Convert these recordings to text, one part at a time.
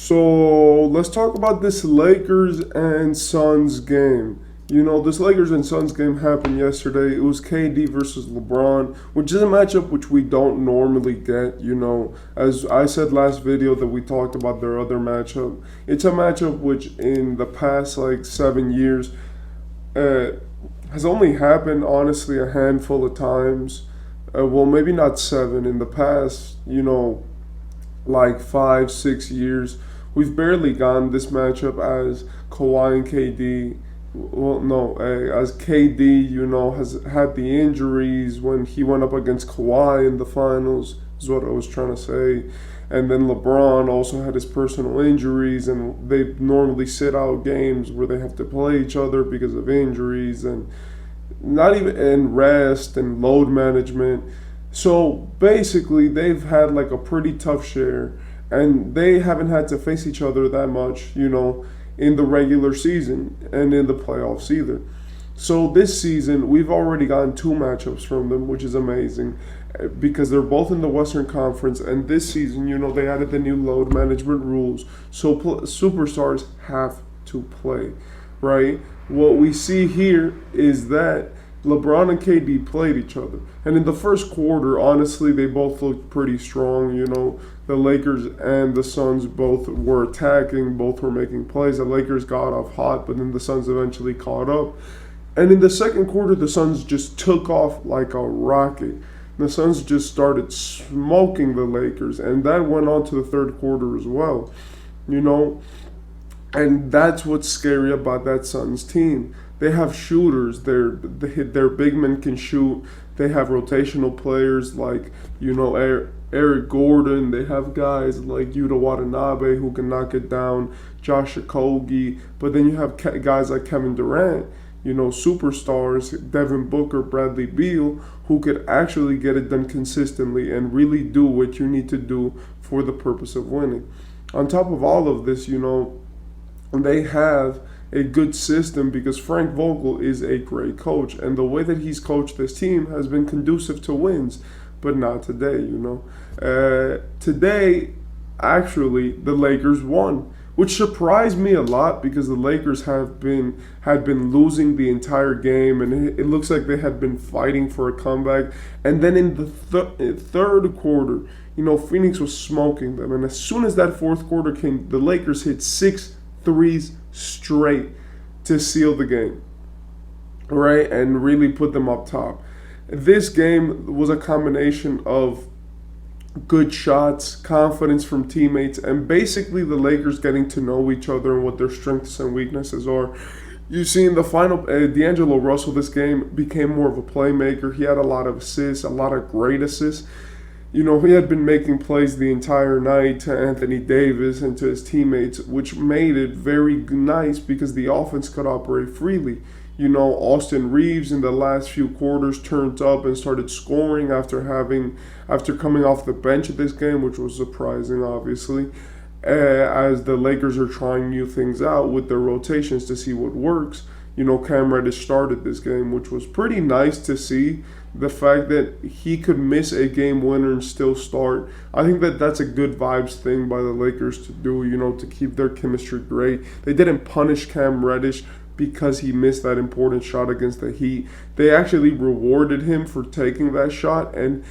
So let's talk about this Lakers and Suns game. This Lakers and Suns game happened yesterday. It was KD versus LeBron, which is a matchup which we don't normally get. As I said last video that we talked about their other matchup, it's a matchup which in the past like 7 years uh, has only happened honestly a handful of times. Well, maybe not seven. In the past, like 5, 6 years. We've barely gotten this matchup as Kawhi and KD. Well, no, as KD, has had the injuries when he went up against Kawhi in the finals, is what I was trying to say. And then LeBron also had his personal injuries, and they normally sit out games where they have to play each other because of injuries and not even and rest and load management. So basically, they've had like a pretty tough share, and they haven't had to face each other that much, in the regular season and in the playoffs either. So this season, we've already gotten two matchups from them, which is amazing because they're both in the Western Conference. And this season, they added the new load management rules. So superstars have to play, right? What we see here is that LeBron and KD played each other. And in the first quarter, honestly, they both looked pretty strong. The Lakers and the Suns both were attacking, both were making plays. The Lakers got off hot, but then the Suns eventually caught up. And in the second quarter, the Suns just took off like a rocket. The Suns just started smoking the Lakers, and that went on to the third quarter as well. You know, and that's what's scary about that Suns team. They have shooters. Their big men can shoot. They have rotational players like Eric Gordon. They have guys like Yuta Watanabe who can knock it down. Josh Okogie. But then you have guys like Kevin Durant. Superstars, Devin Booker, Bradley Beal, who could actually get it done consistently and really do what you need to do for the purpose of winning. On top of all of this, they have a good system because Frank Vogel is a great coach, and the way that he's coached this team has been conducive to wins, but not today. Today, actually, the Lakers won, which surprised me a lot because the Lakers had been losing the entire game, and it looks like they had been fighting for a comeback. And then in the third quarter, Phoenix was smoking them, and as soon as that fourth quarter came, the Lakers hit 6 threes straight to seal the game, right, and really put them up top. This game was a combination of good shots, confidence from teammates, and basically the Lakers getting to know each other and what their strengths and weaknesses are. You see in the final, D'Angelo Russell this game became more of a playmaker. He had a lot of assists, a lot of great assists. He had been making plays the entire night to Anthony Davis and to his teammates, which made it very nice because the offense could operate freely. Austin Reaves in the last few quarters turned up and started scoring after coming off the bench at this game, which was surprising, obviously, as the Lakers are trying new things out with their rotations to see what works. Cam Reddish started this game, which was pretty nice to see. The fact that he could miss a game winner and still start, I think that's a good vibes thing by the Lakers to do, to keep their chemistry great. They didn't punish Cam Reddish because he missed that important shot against the Heat. They actually rewarded him for taking that shot and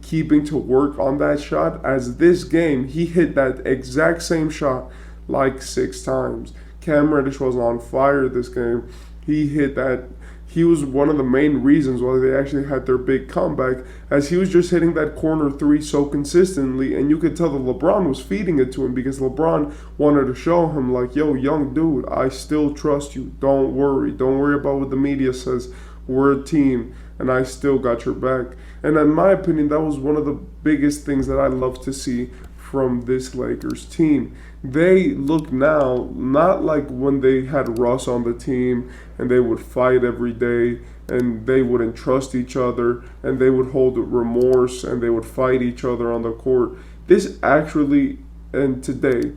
keeping to work on that shot, as this game, he hit that exact same shot like 6 times. Cam Reddish was on fire this game. He hit that. He was one of the main reasons why they actually had their big comeback, as he was just hitting that corner three so consistently, and you could tell that LeBron was feeding it to him because LeBron wanted to show him like, yo, young dude, I still trust you. Don't worry. Don't worry about what the media says. We're a team, and I still got your back. And in my opinion, that was one of the biggest things that I love to see from this Lakers team. They look now not like when they had Russ on the team and they would fight every day and they wouldn't trust each other and they would hold remorse and they would fight each other on the court. This actually, and today,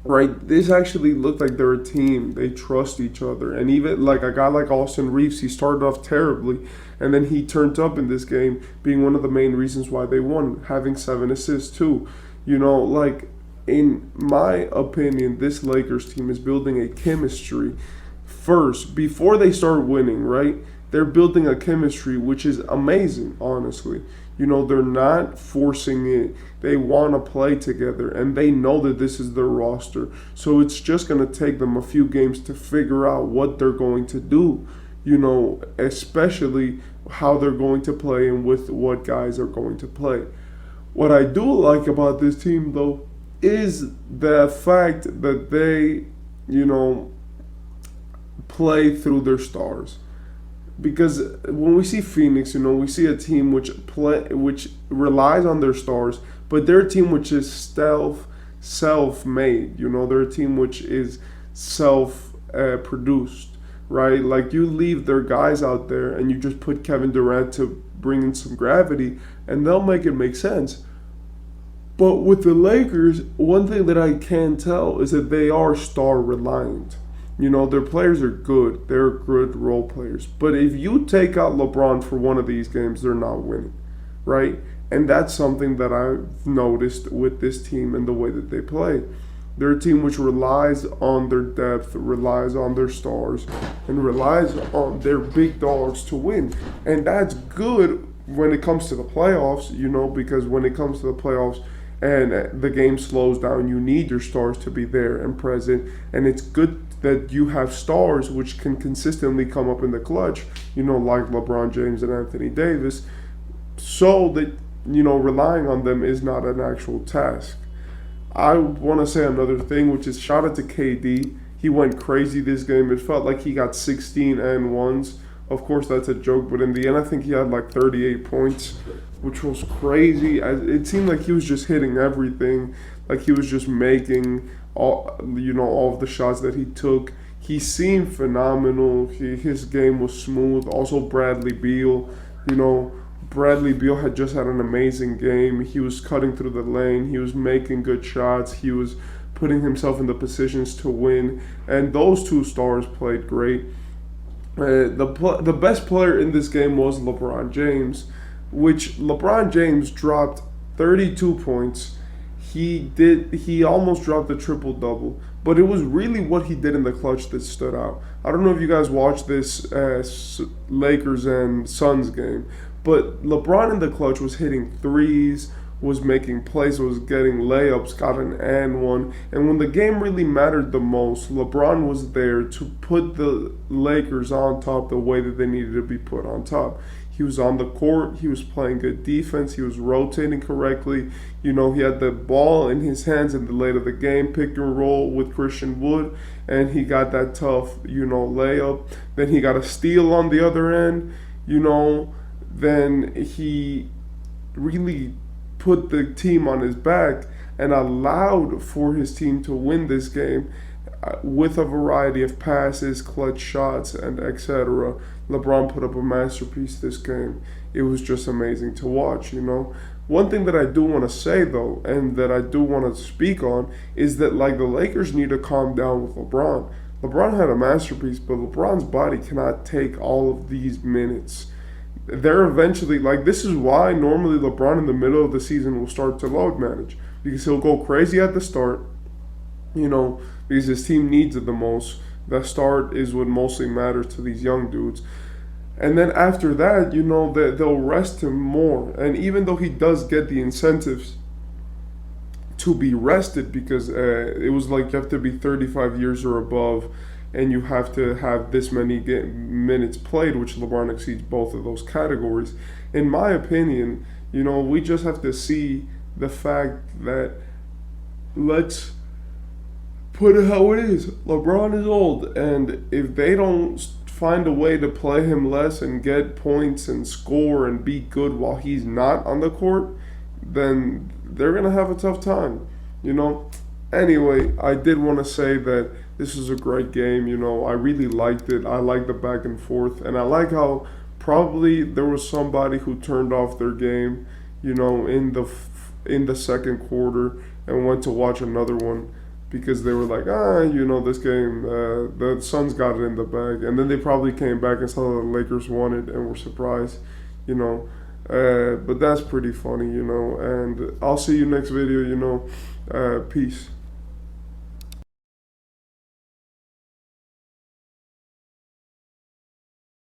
right, this actually looked like they're a team. They trust each other. And even like a guy like Austin Reaves, he started off terribly and then he turned up in this game, being one of the main reasons why they won, having 7 assists too. in my opinion, this Lakers team is building a chemistry first before they start winning, right? They're building a chemistry which is amazing, honestly. They're not forcing it. They want to play together and they know that this is their roster. So it's just going to take them a few games to figure out what they're going to do, especially how they're going to play and with what guys are going to play. What I do like about this team, though, is the fact that they, play through their stars. Because when we see Phoenix, we see a team which relies on their stars, but they're a team which is self-made. They're a team which is self-produced, right? Like you leave their guys out there and you just put Kevin Durant to bring in some gravity, and they'll make it make sense. But with the Lakers, one thing that I can tell is that they are star reliant. Their players are good. They're good role players. But if you take out LeBron for one of these games, they're not winning, right? And that's something that I've noticed with this team and the way that they play. They're a team which relies on their depth, relies on their stars, and relies on their big dogs to win. And that's good when it comes to the playoffs, because when it comes to the playoffs, and the game slows down, you need your stars to be there and present. And it's good that you have stars which can consistently come up in the clutch, like LeBron James and Anthony Davis, so that, relying on them is not an actual task. I want to say another thing, which is shout out to KD. He went crazy this game. It felt like he got 16 and ones. Of course, that's a joke, but in the end, I think he had like 38 points, which was crazy. It seemed like he was just hitting everything, like he was just making all of the shots that he took. He seemed phenomenal. His game was smooth. Also, Bradley Beal, Bradley Beal had just had an amazing game. He was cutting through the lane. He was making good shots. He was putting himself in the positions to win, and those two stars played great. The best player in this game was LeBron James, which LeBron James dropped 32 points. He almost dropped the triple double, but it was really what he did in the clutch that stood out. I don't know if you guys watched this Lakers and Suns game, but LeBron in the clutch was hitting threes, was making plays, was getting layups, got an and one. And when the game really mattered the most, LeBron was there to put the Lakers on top the way that they needed to be put on top. He was on the court, he was playing good defense, he was rotating correctly. He had the ball in his hands in the late of the game, pick and roll with Christian Wood, and he got that tough, layup. Then he got a steal on the other end, then he really put the team on his back and allowed for his team to win this game with a variety of passes, clutch shots, and etc. LeBron put up a masterpiece this game. It was just amazing to watch, One thing that I do want to say, though, and that I do want to speak on, is that, the Lakers need to calm down with LeBron. LeBron had a masterpiece, but LeBron's body cannot take all of these minutes. They're eventually, this is why normally LeBron in the middle of the season will start to load manage, because he'll go crazy at the start, because his team needs it the most. The start is what mostly matters to these young dudes. And then after that, they'll rest him more. And even though he does get the incentives to be rested, because it was like you have to be 35 years or above, and you have to have this many minutes played, which LeBron exceeds both of those categories. In my opinion, we just have to see the fact that, let's put it how it is. LeBron is old, and if they don't find a way to play him less and get points and score and be good while he's not on the court, then they're going to have a tough time, Anyway, I did want to say that this was a great game. I really liked it. I like the back and forth, and I like how probably there was somebody who turned off their game, in the second quarter and went to watch another one because they were like, this game, the Suns got it in the bag, and then they probably came back and saw the Lakers won it and were surprised, But that's pretty funny, and I'll see you next video, Peace.